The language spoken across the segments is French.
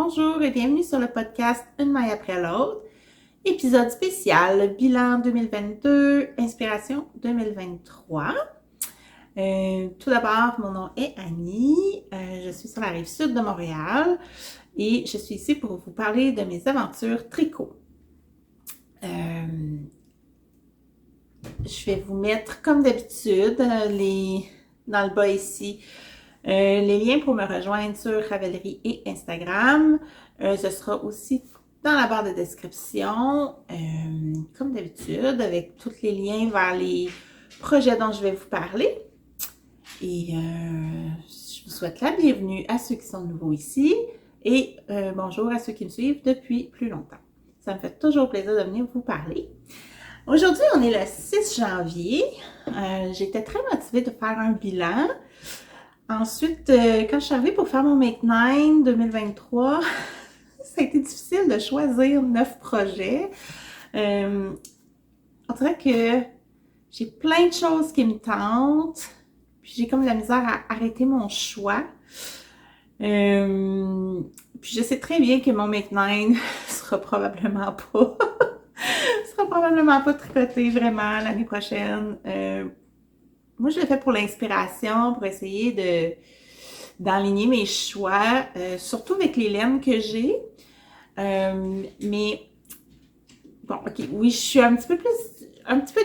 Bonjour et bienvenue sur le podcast Une maille après l'autre. Épisode spécial, bilan 2022, inspiration 2023. Tout d'abord, mon nom est Annie. Je suis sur la rive sud de Montréal et je suis ici pour vous parler de mes aventures tricot. Je vais vous mettre, comme d'habitude, dans le bas ici, les liens pour me rejoindre sur Ravelry et Instagram. Ce sera aussi dans la barre de description, comme d'habitude, avec tous les liens vers les projets dont je vais vous parler. Et je vous souhaite la bienvenue à ceux qui sont nouveaux ici et bonjour à ceux qui me suivent depuis plus longtemps. Ça me fait toujours plaisir de venir vous parler. Aujourd'hui, on est le 6 janvier. J'étais très motivée de faire un bilan. Ensuite, quand je suis arrivée pour faire mon Make 9 2023, ça a été difficile de choisir 9 projets. On dirait que j'ai plein de choses qui me tentent, puis j'ai comme de la misère à arrêter mon choix. Puis je sais très bien que mon Make 9 sera probablement pas tricoté vraiment l'année prochaine. Moi, je l'ai fait pour l'inspiration, pour essayer d'enligner mes choix, surtout avec les laines que j'ai. Mais, bon, ok, oui, je suis un petit peu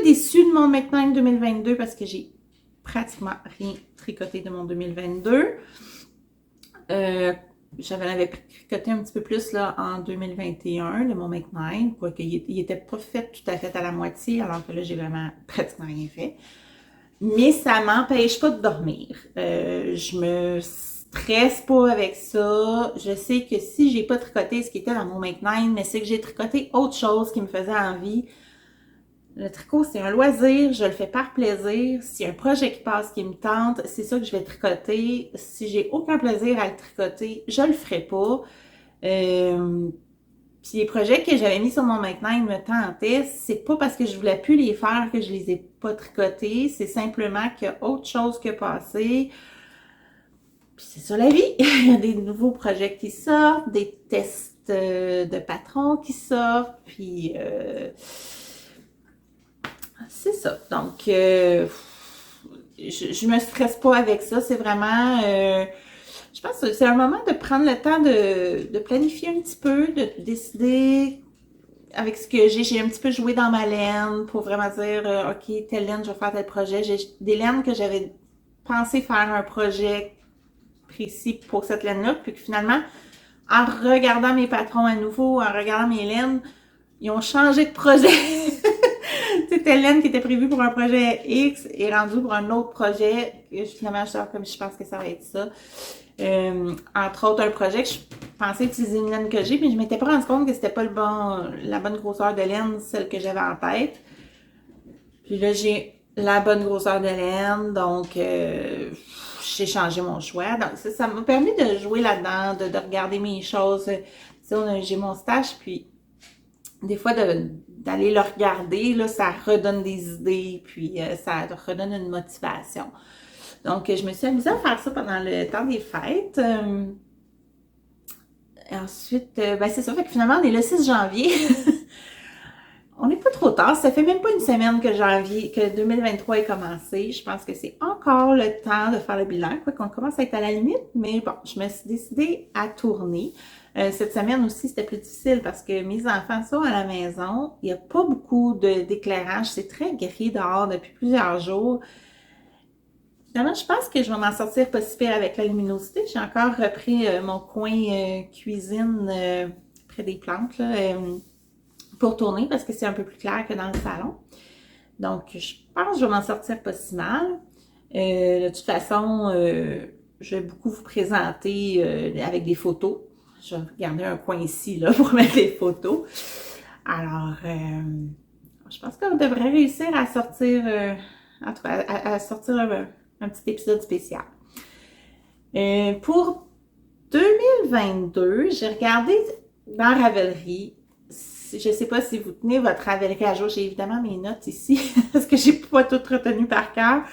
déçue de mon Make 9 2022 parce que j'ai pratiquement rien tricoté de mon 2022. J'en avais tricoté un petit peu plus là en 2021 de mon Make 9, quoique il était pas fait tout à fait à la moitié, alors que là, j'ai vraiment pratiquement rien fait. Mais ça m'empêche pas de dormir. Je me stresse pas avec ça. Je sais que si j'ai pas tricoté ce qui était dans mon Make 9, mais c'est que j'ai tricoté autre chose qui me faisait envie. Le tricot, c'est un loisir, je le fais par plaisir. S'il y a un projet qui passe qui me tente, c'est ça que je vais tricoter. Si j'ai aucun plaisir à le tricoter, je le ferai pas. Puis les projets que j'avais mis sur mon Make 9 me tentaient, c'est pas parce que je voulais plus les faire que je les ai pas tricotés, c'est simplement qu'il y a autre chose que passer. Puis c'est ça la vie, il y a des nouveaux projets qui sortent, des tests de patrons qui sortent, puis c'est ça. Donc je me stresse pas avec ça, c'est vraiment je pense que c'est un moment de prendre le temps de planifier un petit peu, de décider avec ce que j'ai. J'ai un petit peu joué dans ma laine pour vraiment dire, OK, telle laine, je vais faire tel projet. J'ai des laines que j'avais pensé faire un projet précis pour cette laine-là, puis que finalement, en regardant mes patrons à nouveau, en regardant mes laines, ils ont changé de projet. Telle laine qui était prévue pour un projet X est rendue pour un autre projet. Finalement, je pense que ça va être ça. Entre autres, un projet que je pensais utiliser une laine que j'ai, puis je m'étais pas rendu compte que c'était pas la bonne grosseur de laine, celle que j'avais en tête. Puis là, j'ai la bonne grosseur de laine, donc j'ai changé mon choix. Donc ça m'a permis de jouer là-dedans, de regarder mes choses. Tu sais, j'ai mon stash, puis des fois d'aller le regarder, là, ça redonne des idées, puis ça redonne une motivation. Donc, je me suis amusée à faire ça pendant le temps des fêtes. Ensuite, c'est ça. Fait que finalement, on est le 6 janvier. On n'est pas trop tard. Ça fait même pas une semaine que 2023 est commencé. Je pense que c'est encore le temps de faire le bilan, quoi qu'on commence à être à la limite. Mais bon, je me suis décidée à tourner. Cette semaine aussi, c'était plus difficile parce que mes enfants sont à la maison. Il n'y a pas beaucoup d'éclairage. C'est très gris dehors depuis plusieurs jours. Finalement, je pense que je vais m'en sortir pas si pire avec la luminosité. J'ai encore repris mon coin cuisine près des plantes là, pour tourner parce que c'est un peu plus clair que dans le salon. Donc, je pense que je vais m'en sortir pas si mal. De toute façon, je vais beaucoup vous présenter avec des photos. Je vais garder un coin ici là, pour mettre les photos. Alors, je pense qu'on devrait réussir à sortir, en tout cas, à sortir un petit épisode spécial. Pour 2022, j'ai regardé dans Ravelry. Je ne sais pas si vous tenez votre Ravelry à jour. J'ai évidemment mes notes ici parce que j'ai pas tout retenu par cœur.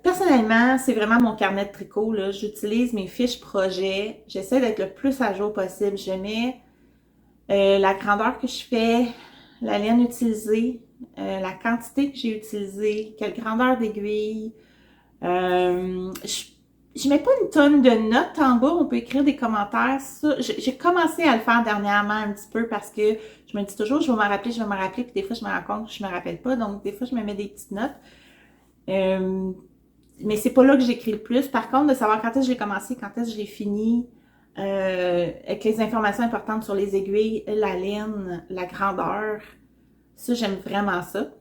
Personnellement, c'est vraiment mon carnet de tricot, là. J'utilise mes fiches projets. J'essaie d'être le plus à jour possible. Je mets la grandeur que je fais, la laine utilisée, la quantité que j'ai utilisée, quelle grandeur d'aiguille. Je mets pas une tonne de notes en bas, on peut écrire des commentaires. Ça, j'ai commencé à le faire dernièrement un petit peu parce que je me dis toujours, je vais m'en rappeler, puis des fois je me rends compte que je me rappelle pas, donc des fois je me mets des petites notes. Mais c'est pas là que j'écris le plus. Par contre, de savoir quand est-ce que j'ai commencé, quand est-ce que j'ai fini, avec les informations importantes sur les aiguilles, la laine, la grandeur, ça, j'aime vraiment ça.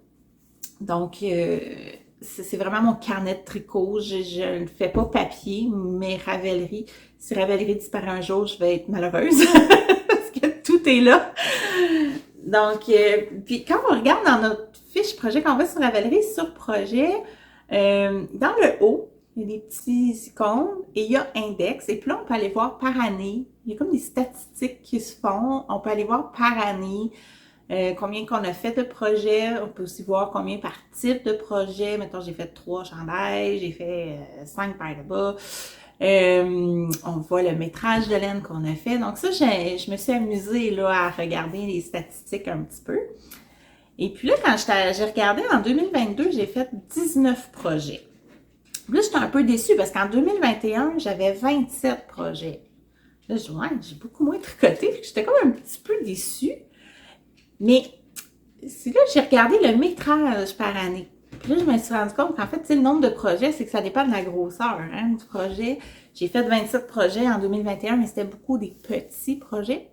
Donc, c'est vraiment mon carnet de tricot. Je ne fais pas papier, mais Ravelry. Si Ravelry disparaît un jour, je vais être malheureuse parce que tout est là. Donc, puis quand on regarde dans notre fiche projet, quand on va sur Ravelry, sur projet, dans le haut, il y a des petits icônes et il y a index. Et puis là, on peut aller voir par année. Il y a comme des statistiques qui se font. On peut aller voir par année combien qu'on a fait de projets. On peut aussi voir combien par type de projet. Mettons, j'ai fait 3 chandails, j'ai fait 5 paires de bas. On voit le métrage de laine qu'on a fait. Donc ça, je me suis amusée là, à regarder les statistiques un petit peu. Et puis là, quand j'ai regardé en 2022, j'ai fait 19 projets. Là, j'étais un peu déçue parce qu'en 2021, j'avais 27 projets. Là, je dis, ouais, j'ai beaucoup moins tricoté. J'étais comme un petit peu déçue. Mais c'est là que j'ai regardé le métrage par année. Puis là, je me suis rendu compte qu'en fait, le nombre de projets, c'est que ça dépend de la grosseur du projet. J'ai fait 27 projets en 2021, mais c'était beaucoup des petits projets.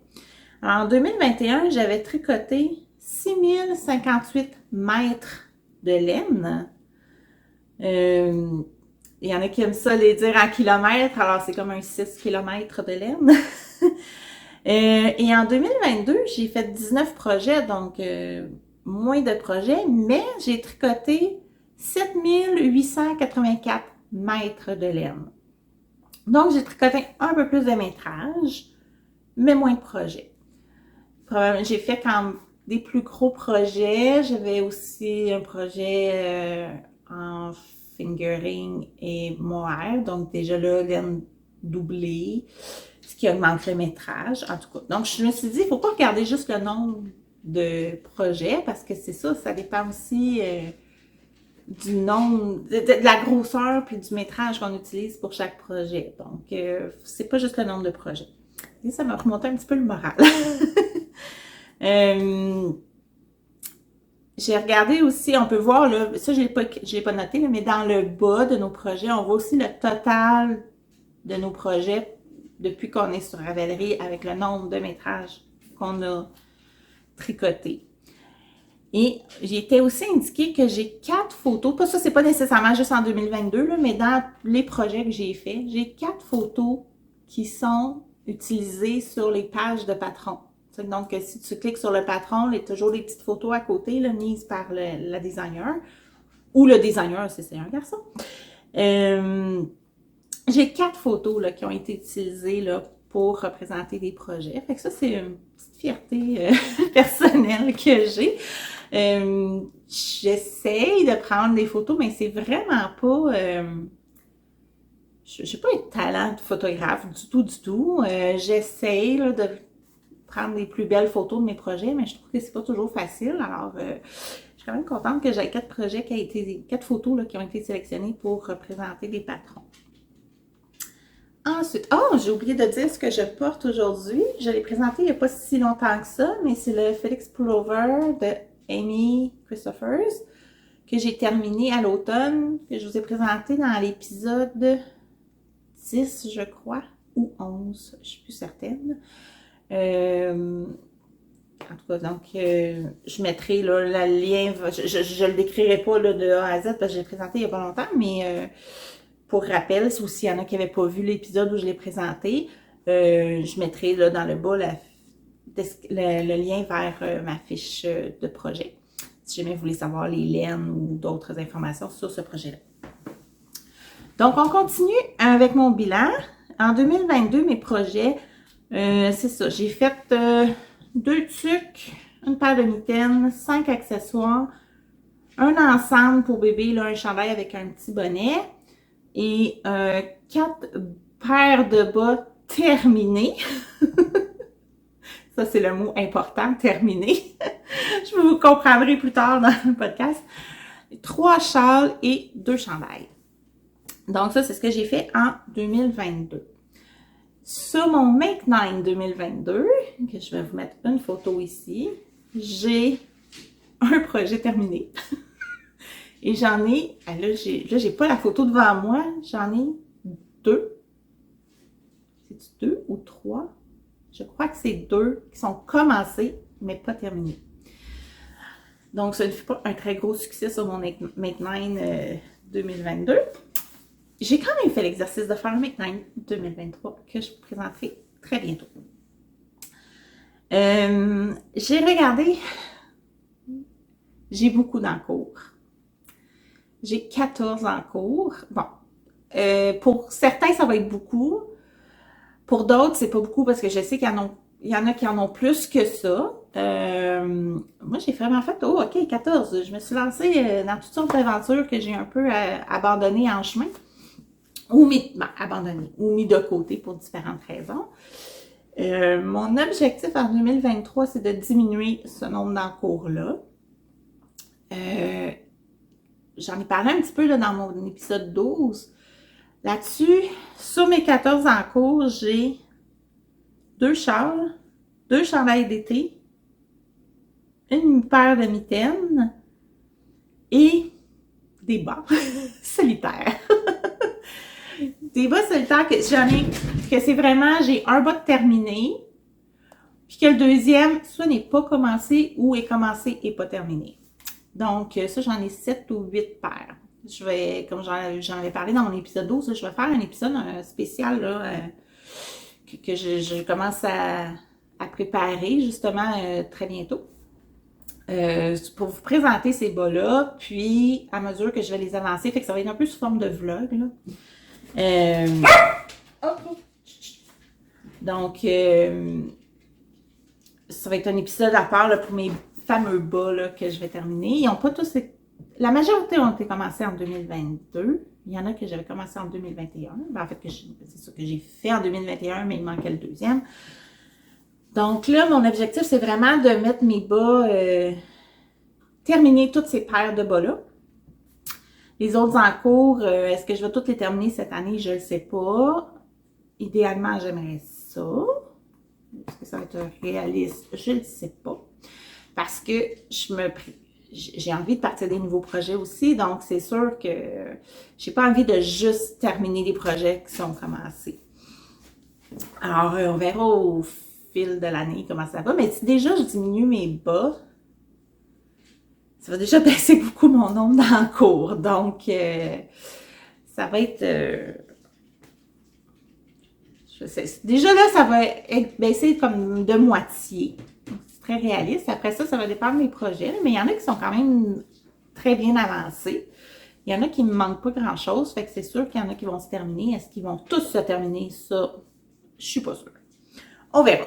Alors, en 2021, j'avais tricoté 6058 mètres de laine. Il y en a qui aiment ça les dire en kilomètres, alors c'est comme un 6 km de laine. Et en 2022, j'ai fait 19 projets, donc moins de projets, mais j'ai tricoté 7884 mètres de laine. Donc, j'ai tricoté un peu plus de métrage, mais moins de projets. J'ai fait quand des plus gros projets. J'avais aussi un projet en fingering et mohair, donc déjà là, laine doublée, ce qui augmente le métrage, en tout cas. Donc, je me suis dit, il ne faut pas regarder juste le nombre de projets, parce que c'est ça, ça dépend aussi du nombre, de la grosseur puis du métrage qu'on utilise pour chaque projet. Donc, c'est pas juste le nombre de projets. Et ça m'a remonté un petit peu le moral. J'ai regardé aussi, on peut voir, là, ça je l'ai pas noté, là, mais dans le bas de nos projets, on voit aussi le total de nos projets depuis qu'on est sur Ravelry avec le nombre de métrages qu'on a tricoté. Et j'ai été aussi indiqué que j'ai 4 photos, pas ça c'est pas nécessairement juste en 2022, là, mais dans les projets que j'ai faits, j'ai 4 photos qui sont utilisées sur les pages de patron. Donc, si tu cliques sur le patron, il y a toujours des petites photos à côté, là, mises par la designer. Ou le designer, c'est un garçon. J'ai 4 photos là, qui ont été utilisées là, pour représenter des projets. Fait que ça, c'est une petite fierté personnelle que j'ai. J'essaye de prendre des photos, mais c'est vraiment pas... j'ai pas un talent de photographe du tout. J'essaye là, de prendre les plus belles photos de mes projets, mais je trouve que c'est pas toujours facile. Alors, je suis quand même contente que j'ai 4 projets qui ont été, 4 photos là, qui ont été sélectionnées pour représenter des patrons. Ensuite, j'ai oublié de dire ce que je porte aujourd'hui. Je l'ai présenté il n'y a pas si longtemps que ça, mais c'est le Felix Pullover de Amy Christophers que j'ai terminé à l'automne, que je vous ai présenté dans l'épisode 10, je crois, ou 11, je ne suis plus certaine. En tout cas, donc, je mettrai là, le lien, je le décrirai pas là, de A à Z parce que je l'ai présenté il n'y a pas longtemps, mais pour rappel, si s'il y en a qui n'avaient pas vu l'épisode où je l'ai présenté, je mettrai là, dans le bas le lien vers ma fiche de projet, si jamais vous voulez savoir les laines ou d'autres informations sur ce projet-là. Donc, on continue avec mon bilan. En 2022, mes projets, c'est ça, j'ai fait 2 tucs, une paire de mitaines, 5 accessoires, un ensemble pour bébé, là, un chandail avec un petit bonnet et 4 paires de bas terminés. Ça, c'est le mot important, terminé. Je vous comprendrai plus tard dans le podcast. 3 châles et 2 chandails. Donc ça, c'est ce que j'ai fait en 2022. Sur mon Make 9 2022, que je vais vous mettre une photo ici, j'ai un projet terminé. Et j'en ai, là, j'ai pas la photo devant moi, j'en ai 2. C'est-tu 2 ou 3? Je crois que c'est 2 qui sont commencés, mais pas terminés. Donc, ça ne fut pas un très gros succès sur mon Make 9 2022. J'ai quand même fait l'exercice de faire un Make 9 2023 que je vous présenterai très bientôt. J'ai regardé, j'ai beaucoup d'encours. J'ai 14 encours. Bon, pour certains, ça va être beaucoup. Pour d'autres, c'est pas beaucoup parce que je sais qu'il y en a qui en ont plus que ça. Moi, j'ai vraiment fait, oh, OK, 14. Je me suis lancée dans toutes sortes d'aventures que j'ai un peu abandonnées en chemin. Ou mis de côté pour différentes raisons. Mon objectif en 2023, c'est de diminuer ce nombre d'encours-là. J'en ai parlé un petit peu là, dans mon épisode 12. Là-dessus, sur mes 14 encours, j'ai 2 châles, 2 chandails d'été, une paire de mitaines et des bas solitaires. Des bas solitaires que c'est vraiment, j'ai un bas terminé, puis que le deuxième, soit n'est pas commencé ou est commencé et pas terminé. Donc, ça, j'en ai 7 ou 8 paires. Je vais, comme j'en avais parlé dans mon épisode 12, je vais faire un épisode spécial là, que je commence à préparer justement très bientôt. Pour vous présenter ces bas-là, puis à mesure que je vais les avancer, fait que ça va être un peu sous forme de vlog. Là. Donc, ça va être un épisode à part là, pour mes fameux bas là, que je vais terminer. Ils n'ont pas tous été... La majorité ont été commencés en 2022. Il y en a que j'avais commencé en 2021. Ben, en fait, c'est ça que j'ai fait en 2021, mais il manquait le deuxième. Donc là, mon objectif, c'est vraiment de mettre mes bas, terminer toutes ces paires de bas-là. Les autres en cours, est-ce que je vais toutes les terminer cette année? Je ne le sais pas. Idéalement, j'aimerais ça. Est-ce que ça va être réaliste? Je ne le sais pas. Parce que j'ai envie de partir des nouveaux projets aussi, donc c'est sûr que j'ai pas envie de juste terminer les projets qui sont commencés. Alors, on verra au fil de l'année comment ça va, mais si déjà je diminue mes bas, ça va déjà baisser beaucoup mon nombre d'encours, donc ça va être... déjà là, ça va être baissé comme de moitié. Très réaliste. Après ça, ça va dépendre des projets, mais il y en a qui sont quand même très bien avancés. Il y en a qui ne me manquent pas grand-chose, fait que c'est sûr qu'il y en a qui vont se terminer. Est-ce qu'ils vont tous se terminer? Ça, je suis pas sûre. On verra.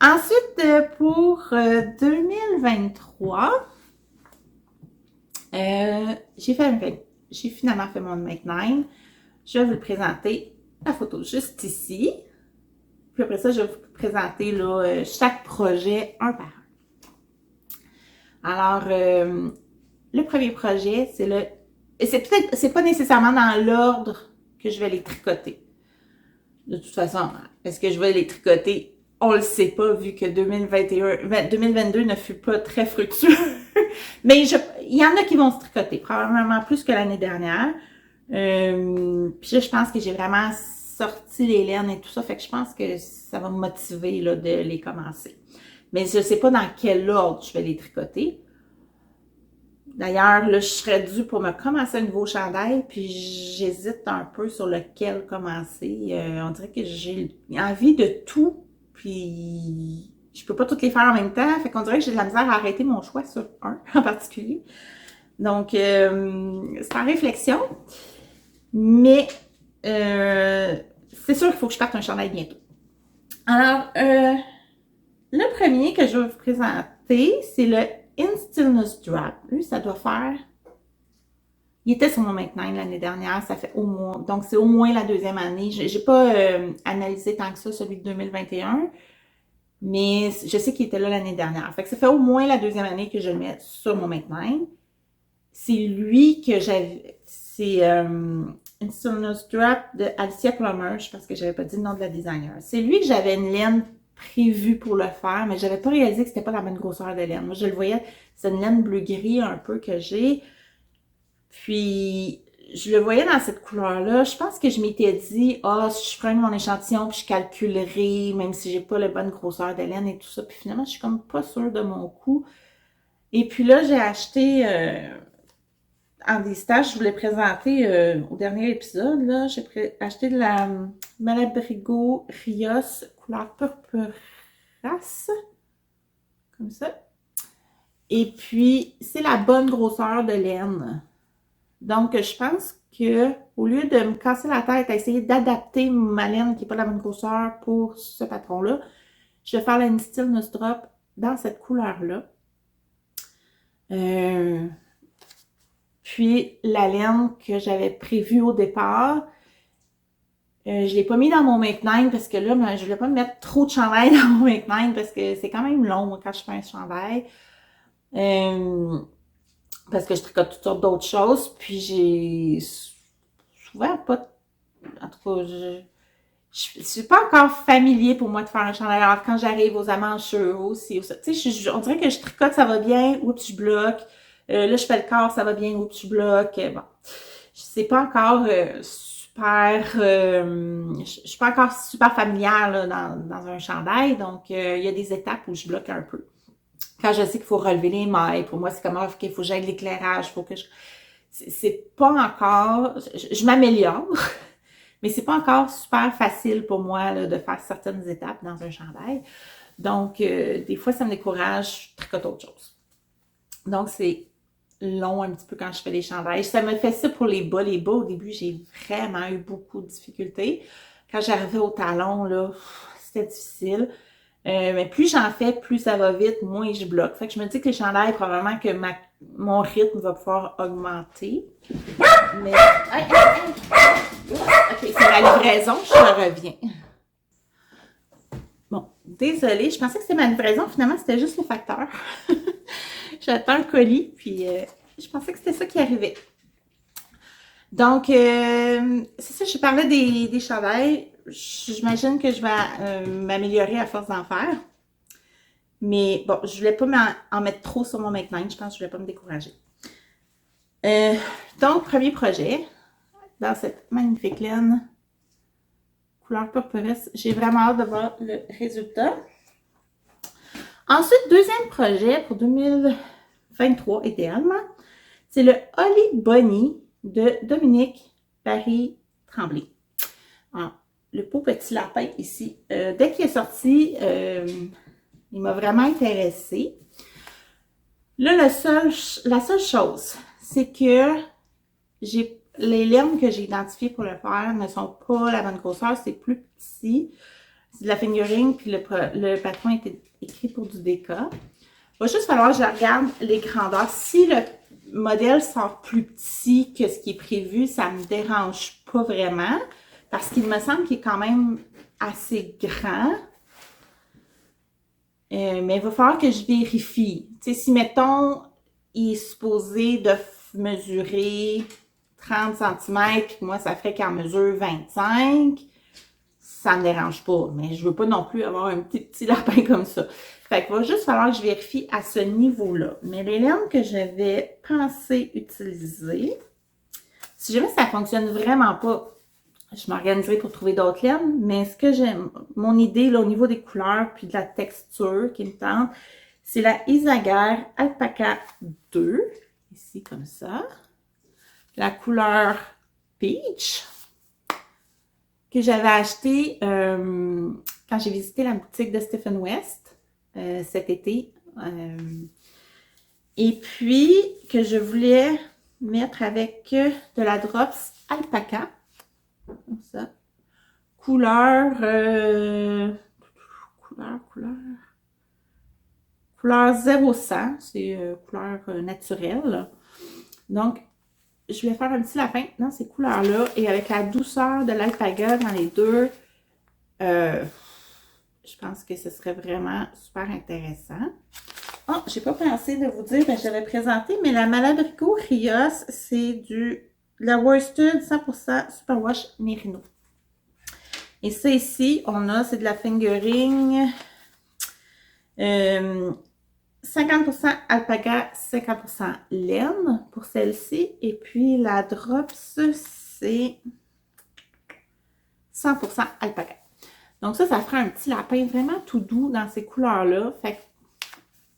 Ensuite, pour 2023, j'ai finalement fait mon Make 9. Je vais vous le présenter, la photo juste ici. Puis après ça, je vais vous présenter là, chaque projet un par un. Alors, le premier projet, c'est le... C'est pas nécessairement dans l'ordre que je vais les tricoter. De toute façon, est-ce que je vais les tricoter? On le sait pas, vu que 2022 ne fut pas très fructueux. Mais il y en a qui vont se tricoter, probablement plus que l'année dernière. Puis là, je pense que j'ai vraiment sorti les laines et tout ça, fait que je pense que ça va me motiver là, de les commencer. Mais je ne sais pas dans quel ordre je vais les tricoter. D'ailleurs, là, je serais due pour me commencer un nouveau chandail, puis j'hésite un peu sur lequel commencer. On dirait que j'ai envie de tout, puis je peux pas toutes les faire en même temps, fait qu'on dirait que j'ai de la misère à arrêter mon choix sur un en particulier. Donc, c'est en réflexion, mais c'est sûr qu'il faut que je parte un chandail bientôt. Alors, le premier que je vais vous présenter, c'est le In Stillness Drop. Lui, ça doit faire... Il était sur mon Make 9 l'année dernière, ça fait au moins... Donc, c'est au moins la deuxième année. J'ai pas analysé tant que ça, celui de 2021, mais je sais qu'il était là l'année dernière. Fait que ça fait au moins la deuxième année que je le mets sur mon Make 9. C'est lui que j'avais... C'est In Stillness Drop de Alicia Plummer. Je pense que j'avais pas dit le nom de la designer. C'est lui que j'avais une laine prévue pour le faire, mais j'avais pas réalisé que c'était pas la bonne grosseur de laine. Moi, je le voyais, c'est une laine bleu-gris un peu que j'ai. Puis, je le voyais dans cette couleur-là. Je pense que je m'étais dit, si je prends mon échantillon, puis je calculerai, même si j'ai pas la bonne grosseur de laine et tout ça. Puis finalement, je suis comme pas sûre de mon coup. Et puis là, j'ai acheté, en des stages, je voulais présenter au dernier épisode, là, j'ai acheté de la Malabrigo Rios couleur purpurasse. Comme ça. Et puis, c'est la bonne grosseur de laine. Donc, je pense que au lieu de me casser la tête à essayer d'adapter ma laine qui n'est pas la bonne grosseur pour ce patron-là, je vais faire la Stillness Drop dans cette couleur-là. Puis, la laine que j'avais prévue au départ, je ne l'ai pas mis dans mon Make 9 parce que là, je ne voulais pas me mettre trop de chandail dans mon Make 9 parce que c'est quand même long moi, quand je fais un chandail. Parce que je tricote toutes sortes d'autres choses, puis j'ai souvent pas... En tout cas, je suis pas encore familier pour moi de faire un chandail. Alors, quand j'arrive aux amanchures aussi, tu sais, on dirait que je tricote, ça va bien, oups, je bloque. Là, je fais le corps, ça va bien, oups, je bloque. Bon, c'est pas encore super... je suis pas encore super familière là, dans un chandail, donc il y a des étapes où je bloque un peu. Quand je sais qu'il faut relever les mailles, pour moi, c'est comme, OK, il faut que j'aille de l'éclairage, faut que je... C'est pas encore... Je m'améliore, mais c'est pas encore super facile pour moi là, de faire certaines étapes dans un chandail. Donc, des fois, ça me décourage, je tricote autre chose. Donc, c'est long un petit peu quand je fais des chandails. Ça me fait ça pour les bas. Les bas, au début, j'ai vraiment eu beaucoup de difficultés. Quand j'arrivais au talon, là, c'était difficile. Mais plus j'en fais, plus ça va vite, moins je bloque. Fait que je me dis que les chandails, probablement que mon rythme va pouvoir augmenter. Mais... OK, c'est la livraison, je reviens. Bon, désolée, je pensais que c'était ma livraison, finalement c'était juste le facteur. J'attends un colis, puis je pensais que c'était ça qui arrivait. Donc, c'est ça, je parlais des chandails. J'imagine que je vais m'améliorer à force d'en faire. Mais bon, je voulais pas en mettre trop sur mon Make 9. Je pense que je voulais pas me décourager. Donc, premier projet. Dans cette magnifique laine couleur purpuresse. J'ai vraiment hâte de voir le résultat. Ensuite, deuxième projet pour 2023, idéalement. C'est le Holly Bunny de Dominique Paris-Tremblay. Alors, le beau petit lapin ici. Dès qu'il est sorti, il m'a vraiment intéressée. Là, la seule chose, c'est que les laines que j'ai identifiées pour le faire ne sont pas la bonne grosseur, c'est plus petit. C'est de la fingering, puis le patron était écrit pour du déca. Il va juste falloir que je regarde les grandeurs. Si le modèle sort plus petit que ce qui est prévu, ça me dérange pas vraiment, parce qu'il me semble qu'il est quand même assez grand. Mais il va falloir que je vérifie. Tu sais, si, mettons, il est supposé de mesurer 30 cm, puis moi, ça ferait qu'il en mesure 25, ça me dérange pas. Mais je veux pas non plus avoir un petit lapin comme ça. Fait qu'il va juste falloir que je vérifie à ce niveau-là. Mais les laines que j'avais pensé utiliser, si jamais ça fonctionne vraiment pas, je m'organiserai pour trouver d'autres laines, mais ce que j'aime, mon idée là, au niveau des couleurs puis de la texture qui me tente, c'est la Isager Alpaca 2, ici comme ça. La couleur Peach, que j'avais acheté quand j'ai visité la boutique de Stephen West cet été. Et puis, que je voulais mettre avec de la Drops Alpaca. Comme ça. Couleur couleur 0100, c'est couleur naturelle. Donc, je vais faire un petit lapin dans ces couleurs-là et avec la douceur de l'alpaga dans les deux, je pense que ce serait vraiment super intéressant. Oh, j'ai pas pensé de vous dire, je l'avais présenté, mais la Malabrigo Rios, c'est de la Worsted 100% Superwash Merino. Et ça ici, c'est de la fingering 50% alpaga, 50% laine pour celle-ci. Et puis la Drops, c'est 100% alpaga. Donc ça fera un petit lapin vraiment tout doux dans ces couleurs-là. Fait que,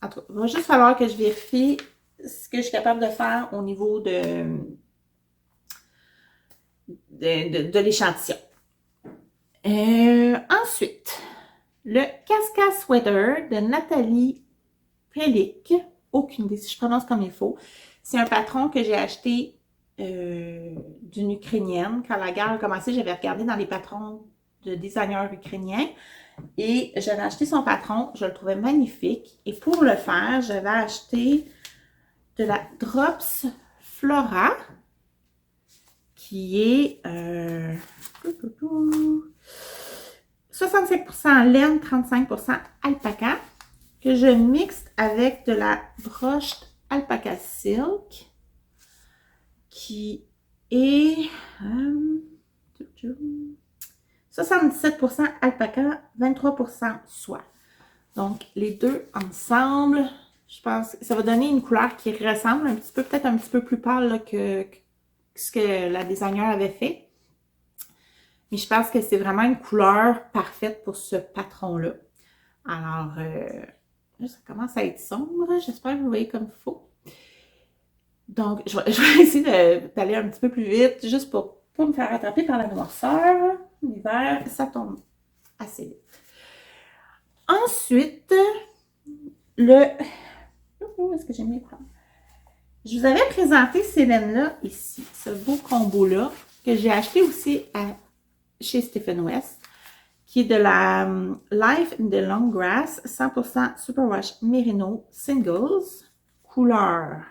en tout cas, il va juste falloir que je vérifie ce que je suis capable de faire au niveau de l'échantillon. Ensuite, le Casca Sweater de Nathalie Pellic. Aucune idée si je prononce comme il faut. C'est un patron que j'ai acheté d'une Ukrainienne. Quand la guerre a commencé, j'avais regardé dans les patrons de designers ukrainiens et j'avais acheté son patron. Je le trouvais magnifique. Et pour le faire, j'avais acheté de la Drops Flora qui est 65% laine, 35% alpaca, que je mixe avec de la Brushed Alpaca Silk, qui est 77% alpaca, 23% soie. Donc, les deux ensemble, je pense que ça va donner une couleur qui ressemble un petit peu, peut-être un petit peu plus pâle là, que ce que la designer avait fait. Mais je pense que c'est vraiment une couleur parfaite pour ce patron-là. Alors, ça commence à être sombre. J'espère que vous voyez comme il faut. Donc, je vais essayer d'aller un petit peu plus vite, juste pour pas me faire rattraper par la noirceur. L'hiver, ça tombe assez vite. Ensuite, où est-ce que j'ai mis les couleurs? Je vous avais présenté ces laines-là ici, ce beau combo-là, que j'ai acheté aussi chez Stephen West, qui est de la Life in the Long Grass, 100% Superwash Merino Singles, couleur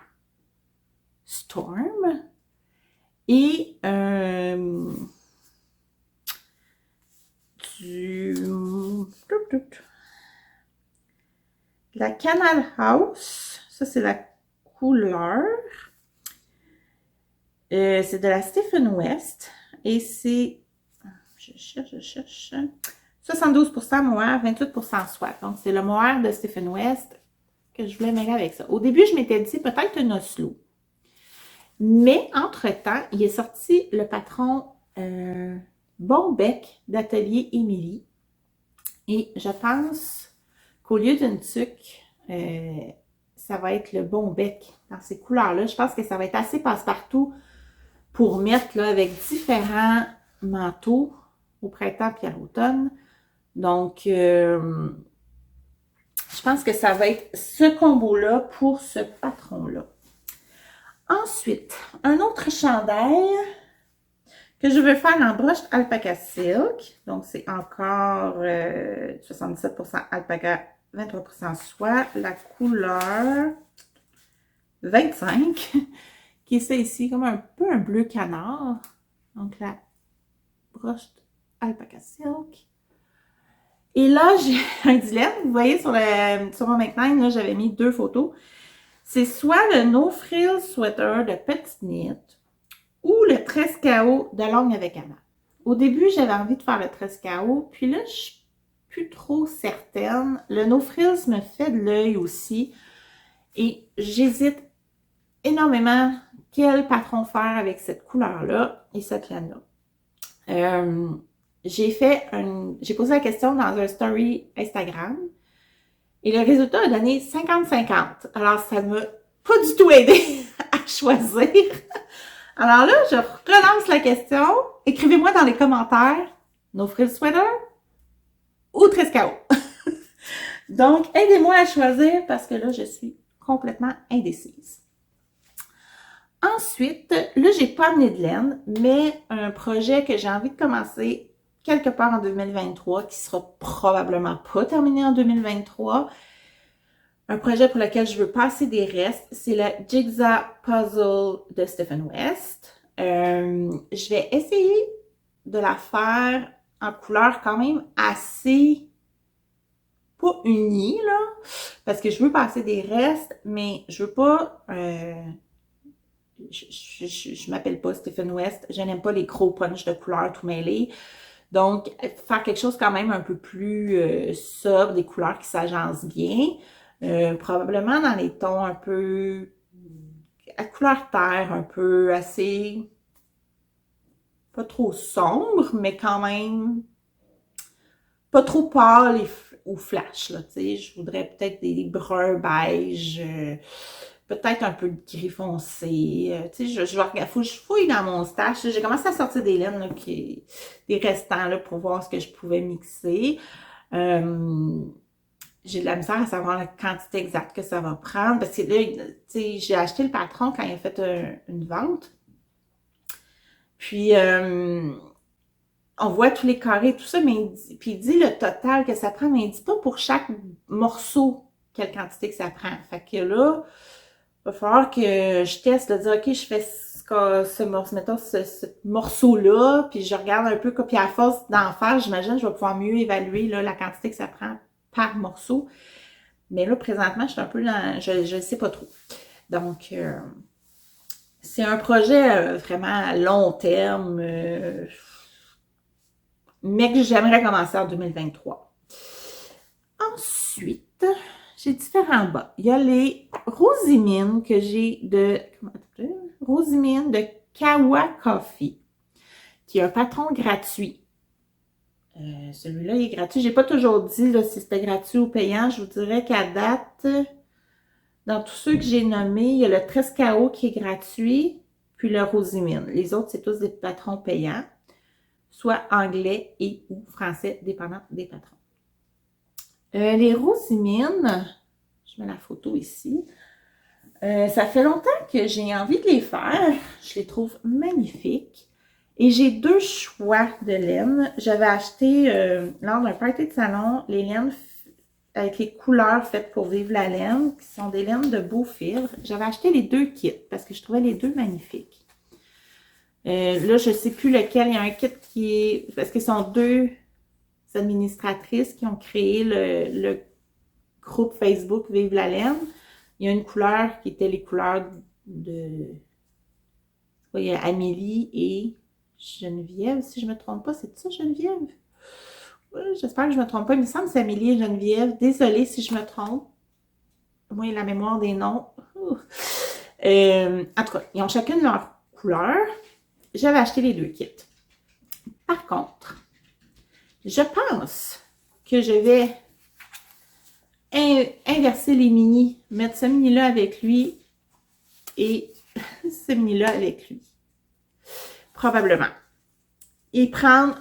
Storm, et la Canal House, ça c'est la couleur, c'est de la Stephen West, et c'est, je cherche, 72% mohair, 28% soie. Donc, c'est le mohair de Stephen West que je voulais mêler avec ça. Au début, je m'étais dit peut-être un Oslo. Mais, entre-temps, il est sorti le patron Bon Bec d'Atelier Émilie. Et je pense qu'au lieu d'une tuque, ça va être le Bon Bec dans ces couleurs-là. Je pense que ça va être assez passe-partout pour mettre là, avec différents manteaux au printemps et à l'automne. Donc, je pense que ça va être ce combo-là pour ce patron-là. Ensuite, un autre chandail que je veux faire en Brushed Alpaca Silk. Donc, c'est encore 77% alpaca, 23% soie. La couleur 25, qui est ça ici, comme un peu un bleu canard. Donc, la Brushed Alpaca Silk. Et là, j'ai un dilemme. Vous voyez, sur mon Make9, là, j'avais mis 2 photos. C'est soit le No Frill Sweater de Petite Knit ou le Trescao de Longue avec Anna. Au début, j'avais envie de faire le Trescao, puis là, je suis plus trop certaine. Le No Frills me fait de l'œil aussi et j'hésite énormément quel patron faire avec cette couleur-là et cette laine-là. J'ai posé la question dans un story Instagram et le résultat a donné 50-50. Alors, ça ne m'a pas du tout aidé à choisir. Alors là, je relance la question. Écrivez-moi dans les commentaires No Frill Sweater ou Trescao. Donc, aidez-moi à choisir parce que là, je suis complètement indécise. Ensuite, là, j'ai pas amené de laine, mais un projet que j'ai envie de commencer quelque part en 2023, qui sera probablement pas terminé en 2023. un projet pour lequel je veux passer des restes, c'est le Jigsaw Puzzle de Stephen West. Je vais essayer de la faire en couleur quand même assez pas unie, là, parce que je veux passer des restes, mais je veux pas... je m'appelle pas Stephen West, je n'aime pas les gros punchs de couleurs tout mêlés. Donc, faire quelque chose quand même un peu plus sobre, des couleurs qui s'agencent bien. Probablement dans les tons un peu à couleur terre, un peu assez pas trop sombre, mais quand même pas trop pâle ou flash, là, tu sais. Je voudrais peut-être des bruns beige, peut-être un peu de gris foncé. Tu sais, je vais regarder, faut que je fouille dans mon stash. J'ai commencé à sortir des laines, là, des restants, là, pour voir ce que je pouvais mixer. J'ai de la misère à savoir la quantité exacte que ça va prendre, parce que là, tu sais, j'ai acheté le patron quand il a fait une vente. Puis, on voit tous les carrés, tout ça, mais puis il dit le total que ça prend, mais il dit pas pour chaque morceau quelle quantité que ça prend. Fait que là, il va falloir que je teste, de dire, OK, je fais ce morceau-là, puis je regarde un peu, puis à force d'en faire, j'imagine, je vais pouvoir mieux évaluer là, la quantité que ça prend par morceau. Mais là, présentement, je suis un peu dans... Je ne sais pas trop. Donc, c'est un projet vraiment à long terme, mais que j'aimerais commencer en 2023. Ensuite, j'ai différents bas. Il y a les Rosimines que j'ai de... Comment ça s'appelle? Rosimines de Kawa Coffee, qui est un patron gratuit. Celui-là, il est gratuit. J'ai pas toujours dit là, si c'était gratuit ou payant. Je vous dirais qu'à date, dans tous ceux que j'ai nommés, il y a le Trescao qui est gratuit, puis le Rosimine. Les autres, c'est tous des patrons payants, soit anglais et ou français, dépendant des patrons. Les Rosimines, je mets la photo ici. Ça fait longtemps que j'ai envie de les faire. Je les trouve magnifiques. Et j'ai deux choix de laine. J'avais acheté, lors d'un party de salon, les laines avec les couleurs faites pour vivre la laine, qui sont des laines de beaux fibres. J'avais acheté les deux kits parce que je trouvais les deux magnifiques. Là, je ne sais plus lequel. Il y a un kit qui est... Parce que ce sont deux administratrices qui ont créé le groupe Facebook Vive la laine. Il y a une couleur qui était les couleurs de... Il y a Amélie et Geneviève, si je ne me trompe pas. C'est ça, Geneviève? J'espère que je ne me trompe pas. Il me semble que c'est Amélie et Geneviève. Désolée si je me trompe. Moi, la mémoire des noms. En tout cas, ils ont chacune leur couleur. J'avais acheté les deux kits. Par contre, je pense que je vais inverser les mini. Mettre ce mini-là avec lui et ce mini-là avec lui. Probablement. Et prendre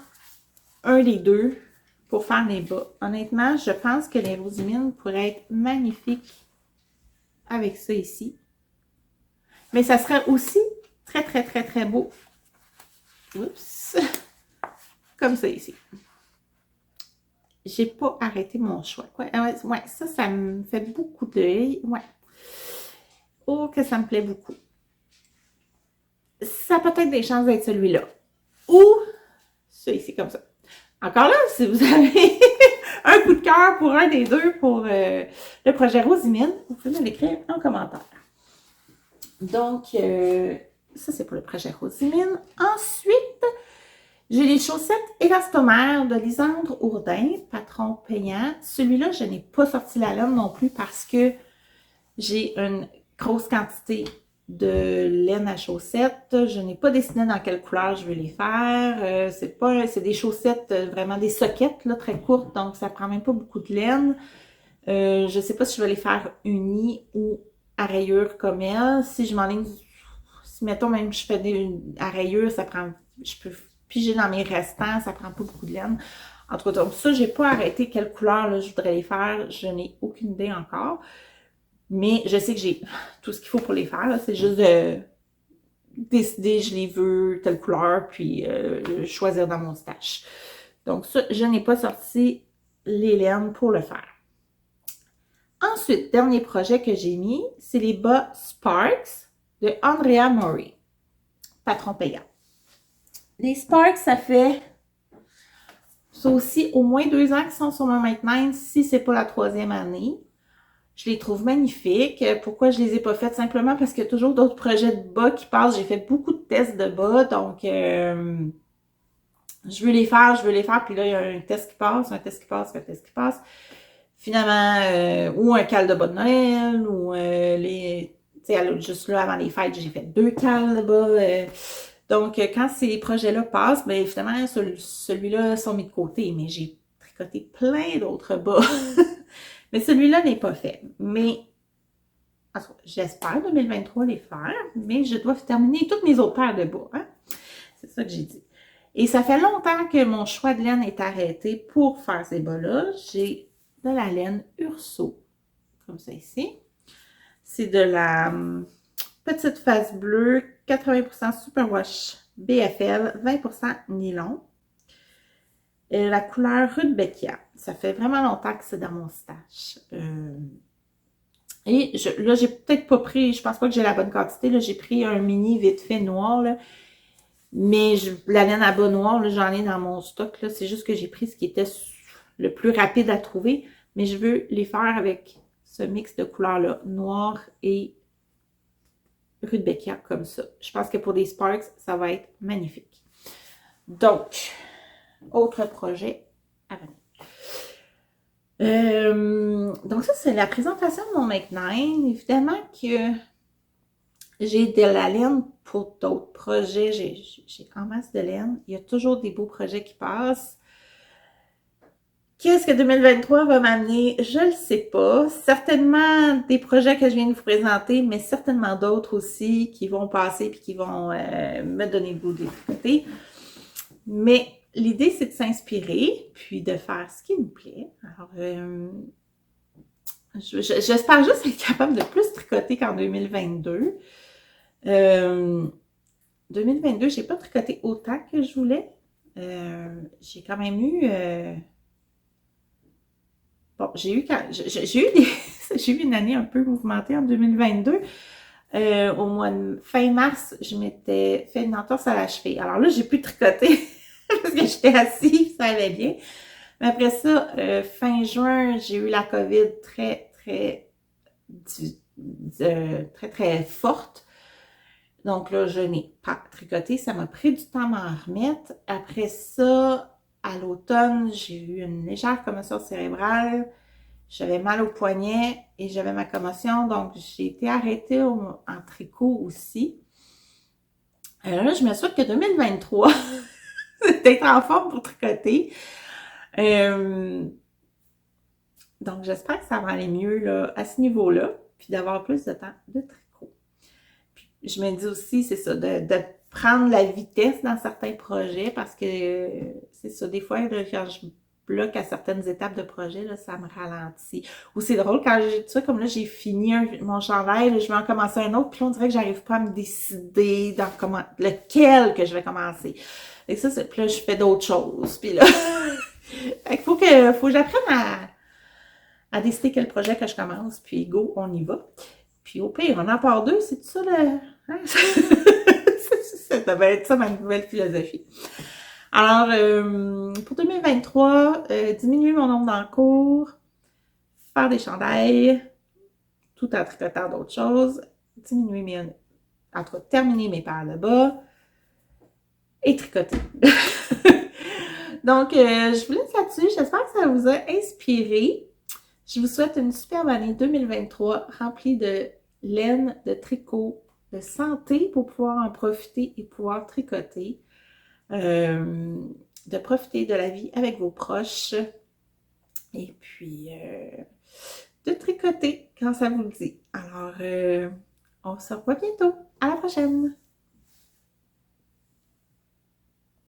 un des deux pour faire les bas. Honnêtement, je pense que les Rosimines pourraient être magnifiques avec ça ici. Mais ça serait aussi très, très, très, très beau. Oups! Comme ça ici. J'ai pas arrêté mon choix. Ouais, ça me fait beaucoup d'œil. Ouais. Oh, que ça me plaît beaucoup. Ça a peut-être des chances d'être celui-là. Ou ça ici, comme ça. Encore là, si vous avez un coup de cœur pour un des deux pour le projet Rosimine, vous pouvez me l'écrire en commentaire. Donc, ça c'est pour le projet Rosimine. Ensuite, j'ai les chaussettes élastomères de Lisandre Ourdin, patron payant. Celui-là, je n'ai pas sorti la laine non plus parce que j'ai une grosse quantité de laine à chaussettes. Je n'ai pas décidé dans quelle couleur je vais les faire. C'est des chaussettes, vraiment des soquettes, là, très courtes, donc ça prend même pas beaucoup de laine. Je ne sais pas si je vais les faire unies ou à rayures comme elles. Si je m'enligne, si mettons même je fais des à rayures, ça prend, je peux piger dans mes restants, ça prend pas beaucoup de laine. En tout cas, donc ça, j'ai pas arrêté quelle couleur là, je voudrais les faire. Je n'ai aucune idée encore. Mais je sais que j'ai tout ce qu'il faut pour les faire. C'est juste de décider, je les veux, telle couleur, puis choisir dans mon stash. Donc ça, je n'ai pas sorti les laines pour le faire. Ensuite, dernier projet que j'ai mis, c'est les bas Sparks de Andrea Mori, patron payant. Les Sparks, ça fait aussi au moins 2 ans qu'ils sont sur mon maintenance, si c'est pas la 3e année. Je les trouve magnifiques. Pourquoi je les ai pas faites? Simplement parce qu'il y a toujours d'autres projets de bas qui passent. J'ai fait beaucoup de tests de bas, donc je veux les faire, puis là, il y a un test qui passe, un test qui passe, un test qui passe. Finalement, ou un cal de bas de Noël, ou tu sais, juste là, avant les fêtes, j'ai fait 2 cals de bas. Donc, quand ces projets-là passent, bien évidemment, celui-là sont mis de côté, mais j'ai tricoté plein d'autres bas. Mais celui-là n'est pas fait. Mais, j'espère 2023 les faire, mais je dois terminer toutes mes autres paires de bas. Hein? C'est ça que j'ai dit. Et ça fait longtemps que mon choix de laine est arrêté pour faire ces bas-là. J'ai de la laine Urso, comme ça ici. C'est de la petite face bleue, 80% superwash BFL, 20% nylon. Et la couleur Rudbeckia. Ça fait vraiment longtemps que c'est dans mon stash. Et là, j'ai peut-être pas pris, je pense pas que j'ai la bonne quantité. Là, j'ai pris un mini vite fait noir, là. Mais la laine à bas noir, j'en ai dans mon stock. C'est juste que j'ai pris ce qui était le plus rapide à trouver. Mais je veux les faire avec ce mix de couleurs-là, noir et Rudbeckia, comme ça. Je pense que pour des Sparks, ça va être magnifique. Donc, autre projet à venir. Donc ça, c'est la présentation de mon Make9. Évidemment que j'ai de la laine pour d'autres projets. J'ai en masse de laine. Il y a toujours des beaux projets qui passent. Qu'est-ce que 2023 va m'amener? Je ne le sais pas. Certainement des projets que je viens de vous présenter, mais certainement d'autres aussi qui vont passer et qui vont me donner le goût de les tricoter. Mais l'idée, c'est de s'inspirer, puis de faire ce qui nous plaît. Alors, j'espère juste être capable de plus tricoter qu'en 2022. 2022, j'ai pas tricoté autant que je voulais. J'ai quand même eu... Bon, j'ai eu une année un peu mouvementée en 2022. Au mois de fin mars, je m'étais fait une entorse à la cheville. Alors là, j'ai pu tricoter parce que j'étais assise, ça allait bien. Mais après ça, fin juin, j'ai eu la COVID très forte. Donc là, je n'ai pas tricoté. Ça m'a pris du temps à m'en remettre. Après ça, à l'automne, j'ai eu une légère commotion cérébrale. J'avais mal au poignet et j'avais ma commotion. Donc, j'ai été arrêtée en tricot aussi. Là, je me souhaite que 2023, c'est d'être en forme pour tricoter. Donc, j'espère que ça va aller mieux là, à ce niveau-là. Puis d'avoir plus de temps de tricot. Puis, je me dis aussi, c'est ça, de prendre la vitesse dans certains projets parce que c'est ça, des fois, quand je bloque à certaines étapes de projet, là, ça me ralentit. Ou c'est drôle, quand j'ai, tu sais, comme là, j'ai fini mon chandail, là, je vais en commencer un autre, puis là, on dirait que j'arrive pas à me décider dans lequel que je vais commencer. Et ça, puis là, je fais d'autres choses. Puis là, il faut que j'apprenne à décider quel projet que je commence, puis go, on y va. Puis au pire, on en part 2, c'est tout ça, là. Hein? Ça devait être ça, ma nouvelle philosophie. Alors, pour 2023, diminuer mon nombre d'encours, faire des chandails, tout en tricotant d'autres choses, terminer mes paires de bas et tricoter. Donc, je vous laisse là-dessus. J'espère que ça vous a inspiré. Je vous souhaite une superbe année 2023 remplie de laine, de tricot, de santé pour pouvoir en profiter et pouvoir tricoter. De profiter de la vie avec vos proches et puis de tricoter quand ça vous le dit. Alors, on se revoit bientôt. À la prochaine!